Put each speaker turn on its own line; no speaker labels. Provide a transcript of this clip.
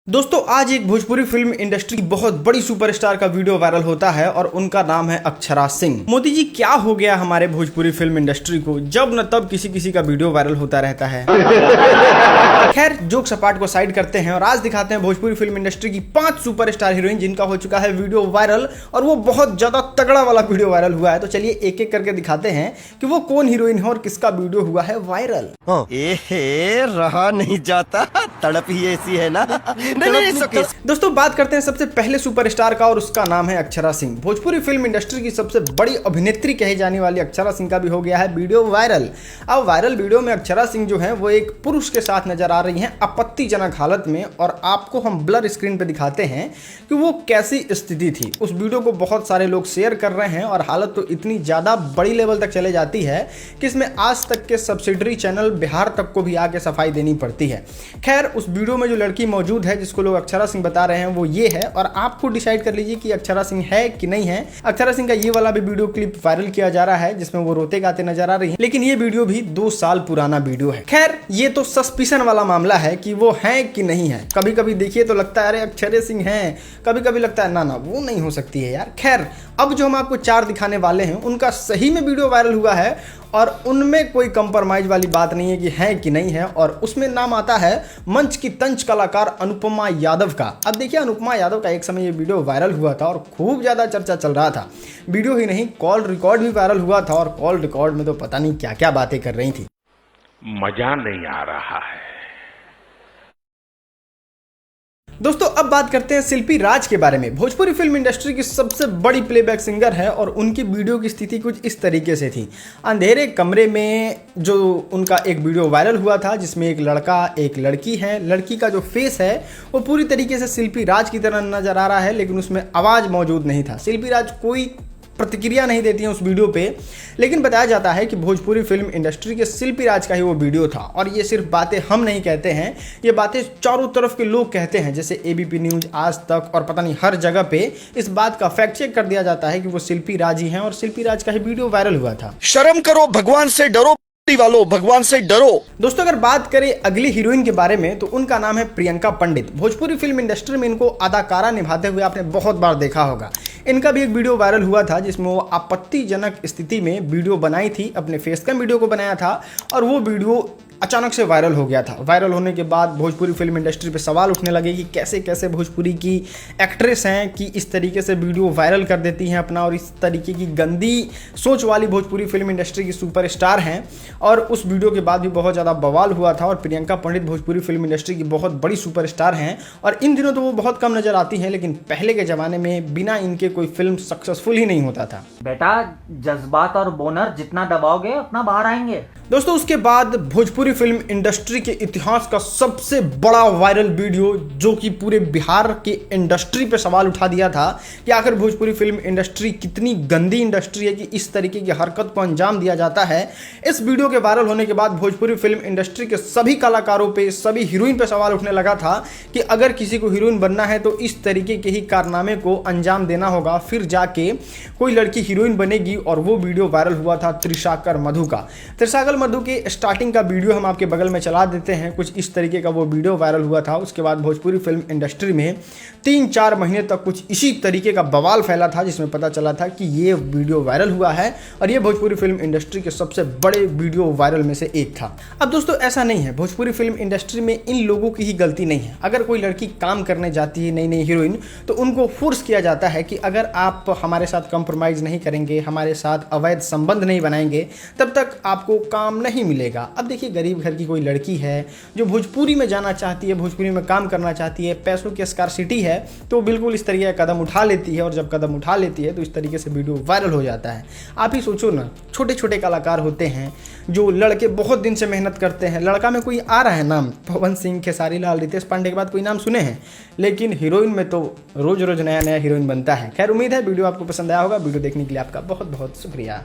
दोस्तों आज एक भोजपुरी फिल्म इंडस्ट्री की बहुत बड़ी सुपरस्टार का वीडियो वायरल होता है और उनका नाम है अक्षरा सिंह। मोदी जी क्या हो गया हमारे भोजपुरी फिल्म इंडस्ट्री को, जब न तब किसी किसी का वीडियो वायरल होता रहता है। खैर जोक सपाट को साइड करते हैं और आज दिखाते हैं भोजपुरी फिल्म इंडस्ट्री की 5 सुपरस्टार हीरोइन जिनका हो चुका है वीडियो वायरल और वो बहुत ज्यादा तगड़ा वाला वीडियो वायरल हुआ है। तो चलिए एक एक करके दिखाते हैं कि वो कौन हीरोइन है और किसका वीडियो हुआ है वायरल।
रहा नहीं जाता, तड़प ही ऐसी है ना। नहीं,
दोस्तों बात करते हैं सबसे पहले सुपरस्टार का और उसका नाम है अक्षरा सिंह। भोजपुरी फिल्म इंडस्ट्री की सबसे बड़ी अभिनेत्री कही जाने वाली अक्षरा सिंह का भी हो गया है वीडियो वायरल। अब वायरल वीडियो में अक्षरा सिंह जो है वो एक पुरुष के साथ नजर आ रही हैं आपत्तिजनक हालत में और आपको हम ब्लर स्क्रीन पे दिखाते हैं कि वो कैसी स्थिति थी। उस वीडियो को बहुत सारे लोग शेयर कर रहे हैं और हालत तो इतनी ज्यादा बड़ी लेवल तक चले जाती है कि इसमें आज तक के सब्सिडरी चैनल बिहार तक को भी आके सफाई देनी पड़ती है। खैर उस वीडियो में जो लड़की मौजूद है जिसको लोग अक्षरा सिंह बता रहे हैं वो ये है और आपको डिसाइड कर लीजिए कि अक्षरा सिंह है कि नहीं है। अक्षरा सिंह का ये वाला भी वीडियो क्लिप वायरल किया जा रहा है जिसमें वो रोते गाते नजर आ रही है, लेकिन ये वीडियो भी 2 साल पुराना वीडियो है। खैर ये तो सस्पिशन वाला मामला है कि वो है कि नहीं है। कभी कभी देखिए तो लगता है अरे अक्षरा सिंह है, कभी कभी लगता है ना वो नहीं हो सकती है यार। खैर अब जो हम आपको 4 दिखाने वाले हैं उनका सही में वीडियो वायरल हुआ है और उनमें कोई कंप्रोमाइज वाली बात नहीं है कि है कि नहीं है। और उसमें नाम आता है मंच की तंज कलाकार अनुपमा यादव का। अब देखिए अनुपमा यादव का एक समय ये वीडियो वायरल हुआ था और खूब ज़्यादा चर्चा चल रहा था। वीडियो ही नहीं कॉल रिकॉर्ड भी वायरल हुआ था और कॉल रिकॉर्ड में तो पता नहीं क्या क्या बातें कर रही थी।
मजा नहीं आ रहा है।
दोस्तों अब बात करते हैं शिल्पी राज के बारे में। भोजपुरी फिल्म इंडस्ट्री की सबसे बड़ी प्लेबैक सिंगर है और उनकी वीडियो की स्थिति कुछ इस तरीके से थी। अंधेरे कमरे में जो उनका एक वीडियो वायरल हुआ था जिसमें एक लड़का एक लड़की है, लड़की का जो फेस है वो पूरी तरीके से शिल्पी राज की तरह नजर आ रहा है लेकिन उसमें आवाज़ मौजूद नहीं था। शिल्पी राज कोई प्रतिक्रिया नहीं देती हैं उस वीडियो पे, लेकिन बताया जाता है कि भोजपुरी फिल्म इंडस्ट्री के शिल्पी राज का ही वो वीडियो था। और ये सिर्फ बातें हम नहीं कहते हैं, ये बातें चारों तरफ के लोग कहते हैं, जैसे एबीपी न्यूज, आज तक और पता नहीं हर जगह पे इस बात का फैक्ट चेक कर दिया जाता है कि वो शिल्पी राज ही हैं और शिल्पी राज का ही वीडियो वायरल हुआ था।
शर्म करो, भगवान से डरो वालों, भगवान से डरो।
दोस्तों अगर बात करें अगली हीरोइन के बारे में तो उनका नाम है प्रियंका पंडित। भोजपुरी फिल्म इंडस्ट्री में इनको अदाकारा निभाते हुए आपने बहुत बार देखा होगा। इनका भी एक वीडियो वायरल हुआ था जिसमें वो आपत्तिजनक स्थिति में वीडियो बनाई थी, अपने फेस कैम वीडियो को बनाया था और वो वीडियो अचानक से वायरल हो गया था। वायरल होने के बाद भोजपुरी फिल्म इंडस्ट्री पे सवाल उठने लगे कि कैसे कैसे भोजपुरी की एक्ट्रेस हैं कि इस तरीके से वीडियो वायरल कर देती हैं अपना और इस तरीके की गंदी सोच वाली भोजपुरी फिल्म इंडस्ट्री की सुपरस्टार हैं। और उस वीडियो के बाद भी बहुत ज़्यादा बवाल हुआ था और प्रियंका पंडित भोजपुरी फिल्म इंडस्ट्री की बहुत बड़ी सुपरस्टार हैं और इन दिनों तो वो बहुत कम नज़र आती हैं, लेकिन पहले के ज़माने में बिना इनके कोई फिल्म सक्सेसफुल ही नहीं होता था।
बेटा जज्बात और बोनर जितना दबाओगे उतना बाहर आएंगे।
दोस्तों उसके बाद भोजपुरी फिल्म इंडस्ट्री के इतिहास का सबसे बड़ा वायरल वीडियो जो कि पूरे बिहार की इंडस्ट्री पे सवाल उठा दिया था कि आखिर भोजपुरी फिल्म इंडस्ट्री कितनी गंदी इंडस्ट्री है कि इस तरीके की हरकत को अंजाम दिया जाता है। इस वीडियो के वायरल होने के बाद भोजपुरी फिल्म इंडस्ट्री के सभी कलाकारों पे, सभी हीरोइन पे सवाल उठने लगा था कि अगर किसी को हीरोइन बनना है तो इस तरीके के ही कारनामे को अंजाम देना होगा, फिर जाके कोई लड़की हीरोइन बनेगी। और वो वीडियो वायरल हुआ था त्रिशाकर मधु का। त्रिशाकर मधु के स्टार्टिंग का वीडियो हम आपके बगल में चला देते हैं। कुछ इस तरीके का वो वीडियो वायरल हुआ था। उसके बाद भोजपुरी फिल्म इंडस्ट्री में 3-4 महीने तक कुछ इसी तरीके का बवाल फैला था जिसमें पता चला था कि ये वीडियो वायरल हुआ है और ये भोजपुरी फिल्म इंडस्ट्री के सबसे बड़े वीडियो वायरल में से एक था। अब दोस्तों ऐसा नहीं है, भोजपुरी फिल्म इंडस्ट्री में इन लोगों की ही गलती नहीं है। अगर कोई लड़की काम करने जाती है नई नई हीरोइन तो उनको फोर्स किया जाता है कि अगर आप हमारे साथ कंप्रोमाइज़ नहीं करेंगे, हमारे साथ अवैध संबंध नहीं बनाएंगे तब तक आपको काम नहीं मिलेगा। अब देखिए गरीब घर की कोई लड़की है जो भोजपुरी में जाना चाहती है, भोजपुरी में काम करना चाहती है, पैसों की स्कार्सिटी है तो बिल्कुल इस तरीके का कदम उठा लेती है और जब कदम उठा लेती है तो इस तरीके से वीडियो वायरल हो जाता है। आप ही सोचो ना, छोटे छोटे कलाकार होते हैं जो लड़के बहुत दिन से मेहनत करते हैं। लड़का में कोई आ रहा है नाम, पवन सिंह, खेसारी लाल, रितेश पांडे के बाद कोई नाम सुने हैं, लेकिन हीरोइन में तो रोज रोज नया नया हीरोइन बनता है। खैर उम्मीद है वीडियो आपको पसंद आया होगा। वीडियो देखने के लिए आपका बहुत बहुत शुक्रिया।